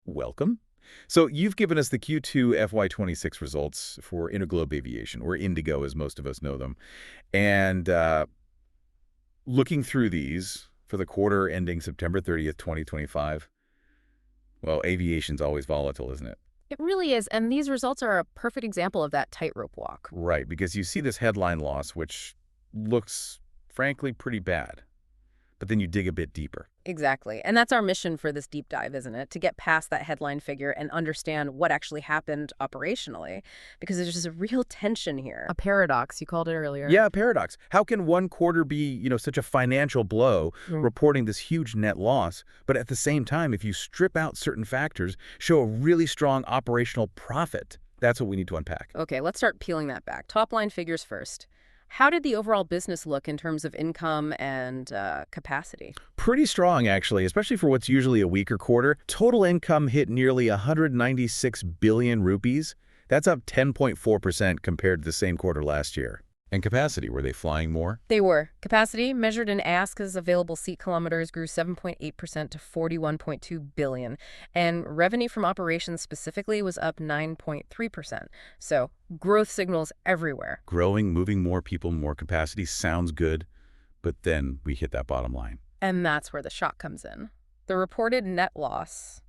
Welcome. So you've given us the Q2 FY26 results for InterGlobe Aviation, or IndiGo as most of us know them. And looking through these for the quarter ending September 30th, 2025, well, aviation's always volatile, isn't it? It really is, and these results are a perfect example of that tightrope walk. Right, because you see this headline loss, which looks, frankly, pretty bad. But then you dig a bit deeper. Exactly. And that's our mission for this deep dive, isn't it? To get past that headline figure and understand what actually happened operationally. Because there's just a real tension here. A paradox, you called it earlier. Yeah, paradox. How can one quarter be, such a financial blow, Mm. reporting this huge net loss, but at the same time, if you strip out certain factors, show a really strong operational profit? That's what we need to unpack. Okay, let's start peeling that back. Top line figures first. How did the overall business look in terms of income and capacity? Pretty strong, actually, especially for what's usually a weaker quarter. Total income hit nearly 196 billion rupees. That's up 10.4% compared to the same quarter last year. And capacity, were they flying more? They were. Capacity, measured in CASK as available seat kilometers, grew 7.8% to 41.2 billion. And revenue from operations specifically was up 9.3%. So growth signals everywhere. Growing, moving more people, more capacity sounds good, but then we hit that bottom line. And that's where the shock comes in. The reported net loss,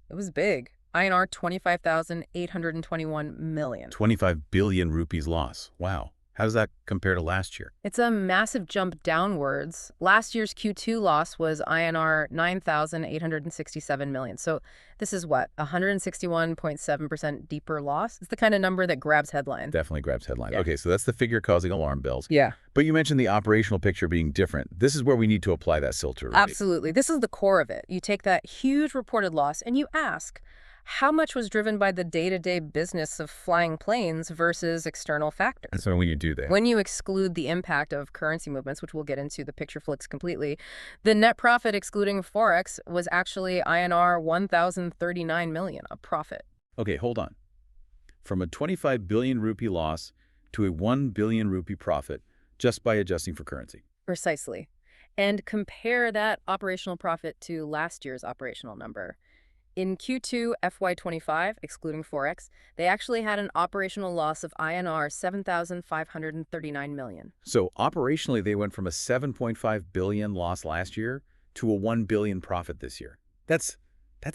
it was big. INR 25,821 million. 25 billion rupees loss. Wow. How does that compare to last year? It's a massive jump downwards. Last year's Q2 loss was INR 9,867 million. So this is what, 161.7% deeper loss? It's the kind of number that grabs headlines. Definitely grabs headlines. Yeah. Okay, so that's the figure causing alarm bells. Yeah. But you mentioned the operational picture being different. This is where we need to apply that filter. Absolutely. This is the core of it. You take that huge reported loss and you ask, how much was driven by the day-to-day business of flying planes versus external factors? And so when you do that, When you exclude the impact of currency movements, which we'll get into, the picture flips completely, the net profit excluding Forex was actually INR 1,039 million, a profit. okay, hold on. From a 25 billion rupee loss to a 1 billion rupee profit just by adjusting for currency. Precisely. And compare that operational profit to last year's operational number. In Q2 FY25, excluding Forex, they actually had an operational loss of INR 7,539 million. So operationally, they went from a 7.5 billion loss last year to a 1 billion profit this year. That's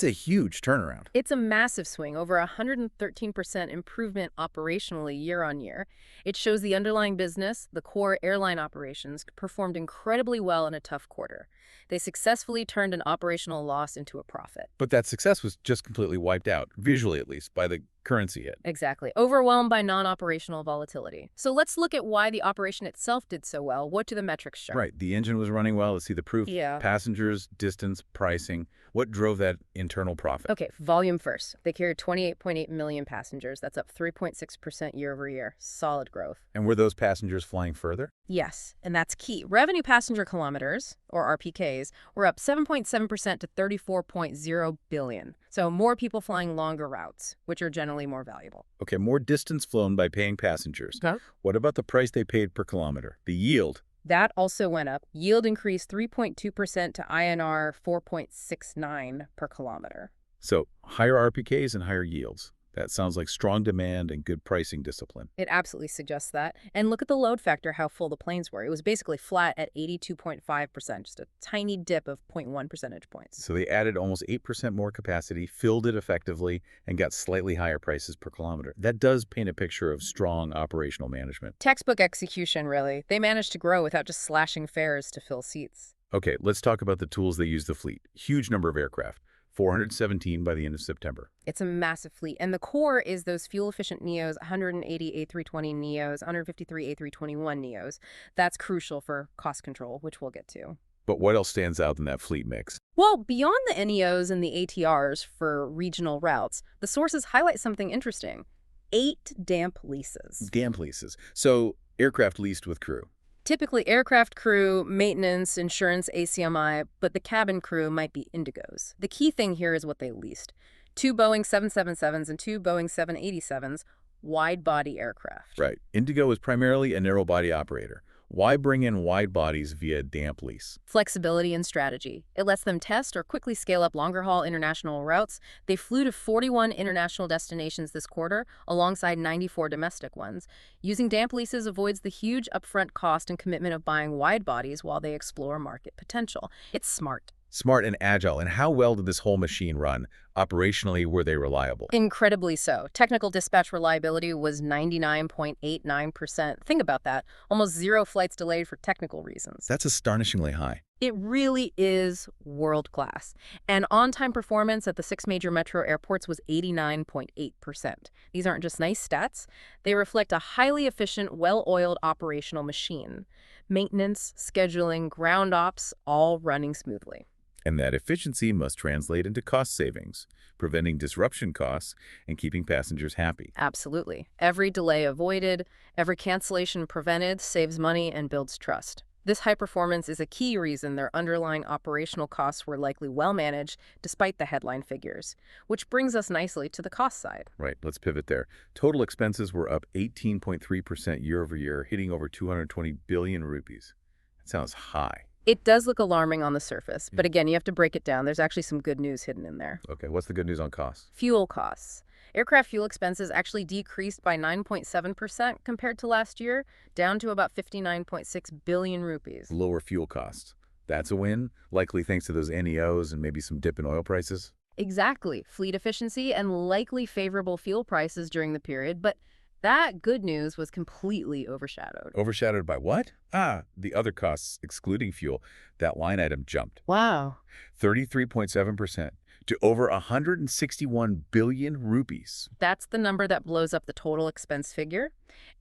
a huge turnaround. It's a massive swing, over 113% improvement operationally year on year. It shows the underlying business, the core airline operations, performed incredibly well in a tough quarter. They successfully turned an operational loss into a profit. But that success was just completely wiped out, visually at least, by the currency hit. Exactly. Overwhelmed by non-operational volatility. So let's look at why the operation itself did so well. What do the metrics show? Right. The engine was running well. Let's see the proof. Yeah. Passengers, distance, pricing. What drove that internal profit? Okay, volume first. They carried 28.8 million passengers. That's up 3.6% year over year. Solid growth. And were those passengers flying further? Yes, and that's key. Revenue passenger kilometers, or RPKs, were up 7.7% to 34.0 billion. So more people flying longer routes, which are generally more valuable. Okay, more distance flown by paying passengers. Okay. What about the price they paid per kilometer? The yield? That also went up. Yield increased 3.2% to INR 4.69 per kilometer. So higher RPKs and higher yields. That sounds like strong demand and good pricing discipline. It absolutely suggests that. And look at the load factor, how full the planes were. It was basically flat at 82.5%, just a tiny dip of 0.1 percentage points. So they added almost 8% more capacity, filled it effectively, and got slightly higher prices per kilometer. That does paint a picture of strong operational management. Textbook execution, really. They managed to grow without just slashing fares to fill seats. Okay, let's talk about the tools that use the fleet. Huge number of aircraft. 417 by the end of September. It's a massive fleet, and the core is those fuel-efficient NEOs, 180 A320 NEOs, 153 A321 NEOs. That's crucial for cost control, which we'll get to. But what else stands out in that fleet mix? Well, beyond the NEOs and the ATRs for regional routes, the sources highlight something interesting. 8 damp leases. Damp leases. So aircraft leased with crew. Typically aircraft crew, maintenance, insurance, ACMI, but the cabin crew might be Indigos. The key thing here is what they leased. 2 Boeing 777s and 2 Boeing 787s, wide-body aircraft. Right. IndiGo is primarily a narrow-body operator. Why bring in wide bodies via damp lease? Flexibility and strategy. It lets them test or quickly scale up longer-haul international routes. They flew to 41 international destinations this quarter, alongside 94 domestic ones. Using damp leases avoids the huge upfront cost and commitment of buying wide bodies while they explore market potential. It's smart. Smart and agile. And how well did this whole machine run? Operationally, were they reliable? Incredibly so. Technical dispatch reliability was 99.89%. Think about that. Almost zero flights delayed for technical reasons. That's astonishingly high. It really is world-class. And on-time performance at the 6 major metro airports was 89.8%. These aren't just nice stats. They reflect a highly efficient, well-oiled operational machine. Maintenance, scheduling, ground ops, all running smoothly. And that efficiency must translate into cost savings, preventing disruption costs and keeping passengers happy. Absolutely. Every delay avoided, every cancellation prevented saves money and builds trust. This high performance is a key reason their underlying operational costs were likely well managed despite the headline figures, which brings us nicely to the cost side. Right, let's pivot there. Total expenses were up 18.3% year over year, hitting over 220 billion rupees. That sounds high. It does look alarming on the surface, but again, you have to break it down. There's actually some good news hidden in there. Okay, what's the good news on costs? Fuel costs. Aircraft fuel expenses actually decreased by 9.7% compared to last year, down to about 59.6 billion rupees. Lower fuel costs. That's a win, likely thanks to those NEOs and maybe some dip in oil prices. Exactly. Fleet efficiency and likely favorable fuel prices during the period, but that good news was completely overshadowed. Overshadowed by what? The other costs, excluding fuel. That line item jumped Wow. 33.7% to over 161 billion rupees. That's the number that blows up the total expense figure,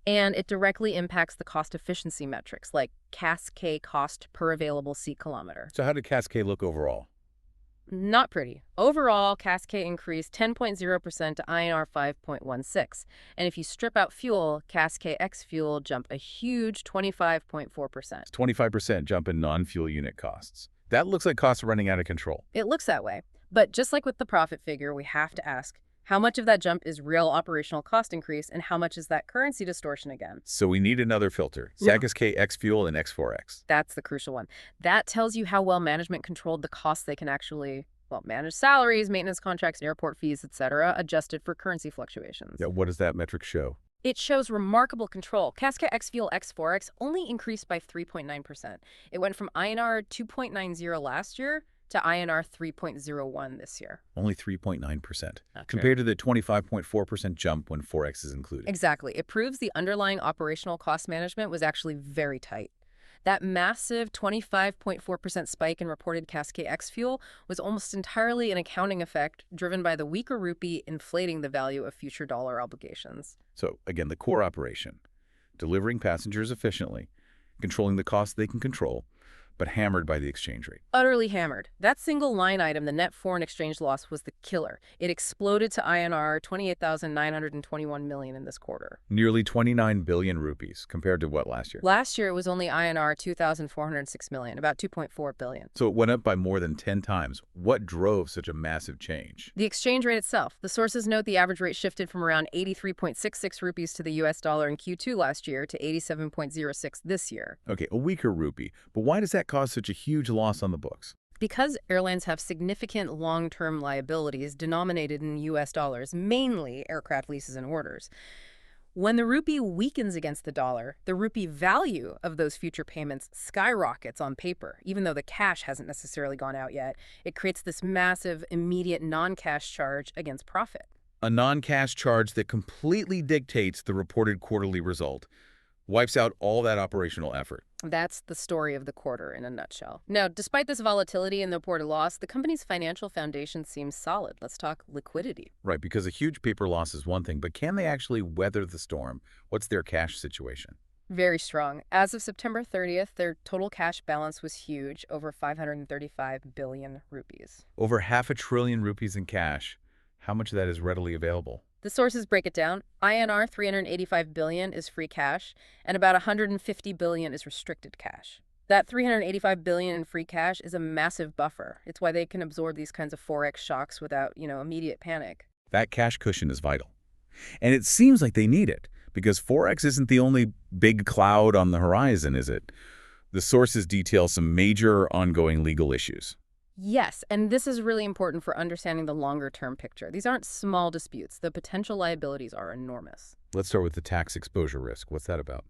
and it directly impacts the cost efficiency metrics like CASK cost per available seat kilometer. So how did CASK look overall? Not pretty. Overall, CASK increased 10.0% to INR 5.16. And if you strip out fuel, CASK ex fuel jumped a huge 25.4%. 25% jump in non-fuel unit costs. That looks like costs running out of control. It looks that way. But just like with the profit figure, we have to ask, how much of that jump is real operational cost increase and how much is that currency distortion again? So we need another filter. Yeah. CASK ex fuel and X4X. That's the crucial one. That tells you how well management controlled the costs they can actually, well, manage salaries, maintenance contracts, airport fees, etc., adjusted for currency fluctuations. Yeah, what does that metric show? It shows remarkable control. CASK ex fuel X4X only increased by 3.9%. It went from INR 2.90 last year to INR 3.01 this year. Only 3.9%, Not compared to the 25.4% jump when 4X is included. Exactly. It proves the underlying operational cost management was actually very tight. That massive 25.4% spike in reported CASK ex fuel was almost entirely an accounting effect driven by the weaker rupee inflating the value of future dollar obligations. So, again, the core operation, delivering passengers efficiently, controlling the costs they can control, but hammered by the exchange rate. Utterly hammered. That single line item, the net foreign exchange loss, was the killer. It exploded to INR 28,921 million in this quarter. Nearly 29 billion rupees, compared to what last year? Last year, it was only INR 2,406 million, about 2.4 billion. So it went up by more than 10 times. What drove such a massive change? The exchange rate itself. The sources note the average rate shifted from around 83.66 rupees to the US dollar in Q2 last year to 87.06 this year. Okay, a weaker rupee, but why does that cause such a huge loss on the books? Because airlines have significant long-term liabilities denominated in US dollars, mainly aircraft leases and orders. When the rupee weakens against the dollar, the rupee value of those future payments skyrockets on paper, even though the cash hasn't necessarily gone out yet. It creates this massive, immediate non-cash charge against profit. A non-cash charge that completely dictates the reported quarterly result. Wipes out all that operational effort. That's the story of the quarter in a nutshell. Now, despite this volatility and the reported loss, the company's financial foundation seems solid. Let's talk liquidity. Right, because a huge paper loss is one thing, but can they actually weather the storm? What's their cash situation? Very strong. As of September 30th, their total cash balance was huge, over 535 billion rupees. Over ½ trillion rupees in cash. How much of that is readily available? The sources break it down. INR 385 billion is free cash, and about 150 billion is restricted cash. That 385 billion in free cash is a massive buffer. It's why they can absorb these kinds of forex shocks without, immediate panic. That cash cushion is vital. And it seems like they need it, Because Forex isn't the only big cloud on the horizon, is it? The sources detail some major ongoing legal issues. Yes, and this is really important for understanding the longer-term picture. These aren't small disputes. The potential liabilities are enormous. Let's start with the tax exposure risk. What's that about?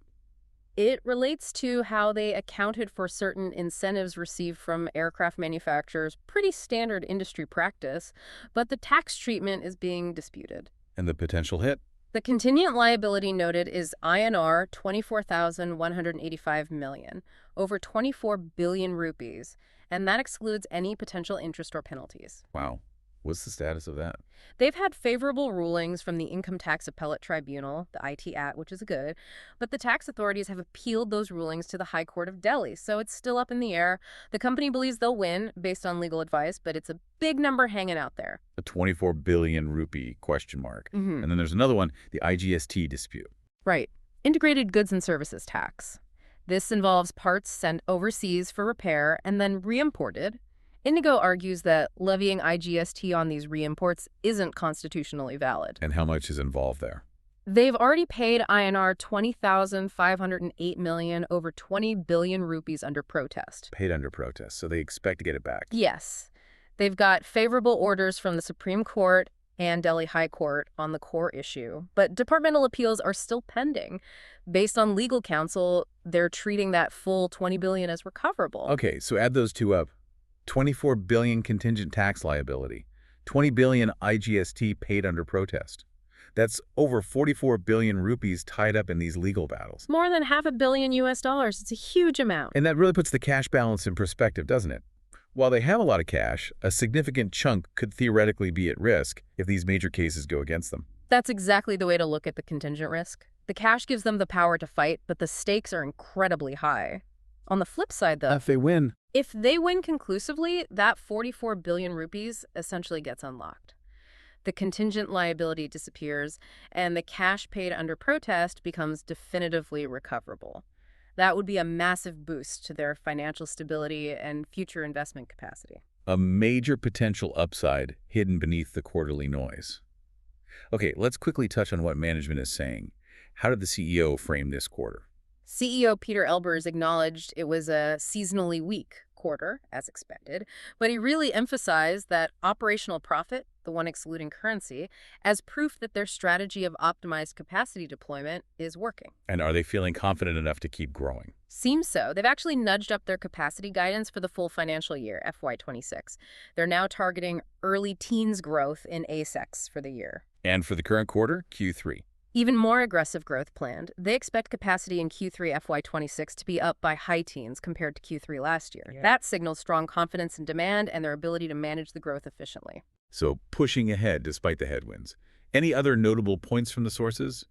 It relates to how they accounted for certain incentives received from aircraft manufacturers, pretty standard industry practice, but the tax treatment is being disputed. And the potential hit? The contingent liability noted is INR 24,185 million, over 24 billion rupees, and that excludes any potential interest or penalties. Wow. What's the status of that? They've had favorable rulings from the Income Tax Appellate Tribunal, the ITAT, which is good, but the tax authorities have appealed those rulings to the High Court of Delhi, so it's still up in the air. The company believes they'll win based on legal advice, but it's a big number hanging out there. The 24 billion rupee question mark. Mm-hmm. And then there's another one, the IGST dispute. Right. Integrated Goods and Services Tax. This involves parts sent overseas for repair and then reimported. IndiGo argues that levying IGST on these reimports isn't constitutionally valid. And how much is involved there? They've already paid INR 20,508 million, over 20 billion rupees under protest. Paid under protest, so they expect to get it back. Yes. They've got favorable orders from the Supreme Court and Delhi High Court on the core issue, but departmental appeals are still pending. Based on legal counsel, they're treating that full 20 billion as recoverable. Okay, so add those two up. 24 billion contingent tax liability, 20 billion IGST paid under protest. That's over 44 billion rupees tied up in these legal battles. More than $500 million US. It's a huge amount. And that really puts the cash balance in perspective, doesn't it? While they have a lot of cash, a significant chunk could theoretically be at risk if these major cases go against them. That's exactly the way to look at the contingent risk. The cash gives them the power to fight, but the stakes are incredibly high. On the flip side, though, If they win conclusively, that 44 billion rupees essentially gets unlocked. The contingent liability disappears, and the cash paid under protest becomes definitively recoverable. That would be a massive boost to their financial stability and future investment capacity. a major potential upside hidden beneath the quarterly noise. Okay, let's quickly touch on what management is saying. How did the CEO frame this quarter? CEO Peter Elbers acknowledged it was a seasonally weak quarter, as expected, but he really emphasized that operational profit, the one excluding currency, as proof that their strategy of optimized capacity deployment is working. And are they feeling confident enough to keep growing? Seems so. They've actually nudged up their capacity guidance for the full financial year, FY26. They're now targeting early teens growth in ASEX for the year. And for the current quarter, Q3. Even more aggressive growth planned. They expect capacity in Q3 FY26 to be up by high teens compared to Q3 last year. Yeah. That signals strong confidence in demand and their ability to manage the growth efficiently. So pushing ahead despite the headwinds. Any other notable points from the sources?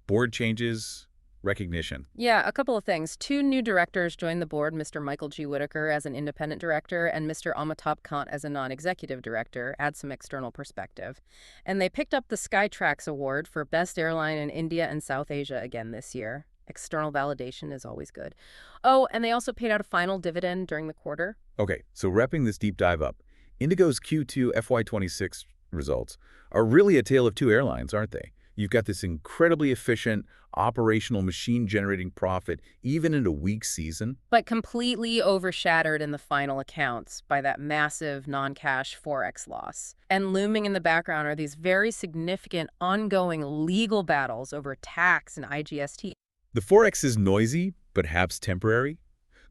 Board changes, recognition. Yeah, a couple of things. 2 new directors joined the board, Mr. Michael G. Whitaker as an independent director and Mr. Amitabh Kant as a non-executive director, add some external perspective. And they picked up the Skytrax Award for Best Airline in India and South Asia again this year. External validation is always good. Oh, and they also paid out a final dividend during the quarter. Okay, so wrapping this deep dive up, IndiGo's Q2 FY26 results are really a tale of two airlines, aren't they? You've got this incredibly efficient, operational machine-generating profit, even in a weak season. But completely overshadowed in the final accounts by that massive non-cash Forex loss. And looming in the background are these very significant ongoing legal battles over tax and IGST. The Forex is noisy, but perhaps temporary.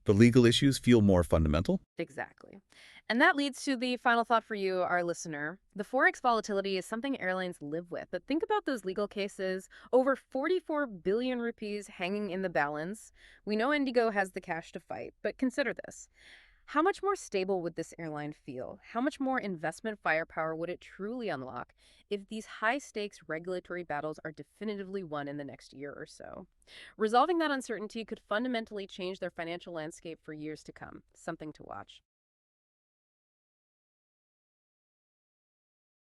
The legal issues feel more fundamental. Exactly. And that leads to the final thought for you, our listener. The Forex volatility is something airlines live with, but think about those legal cases. Over 44 billion rupees hanging in the balance. We know IndiGo has the cash to fight, but consider this. How much more stable would this airline feel? How much more investment firepower would it truly unlock if these high-stakes regulatory battles are definitively won in the next year or so? Resolving that uncertainty could fundamentally change their financial landscape for years to come. Something to watch.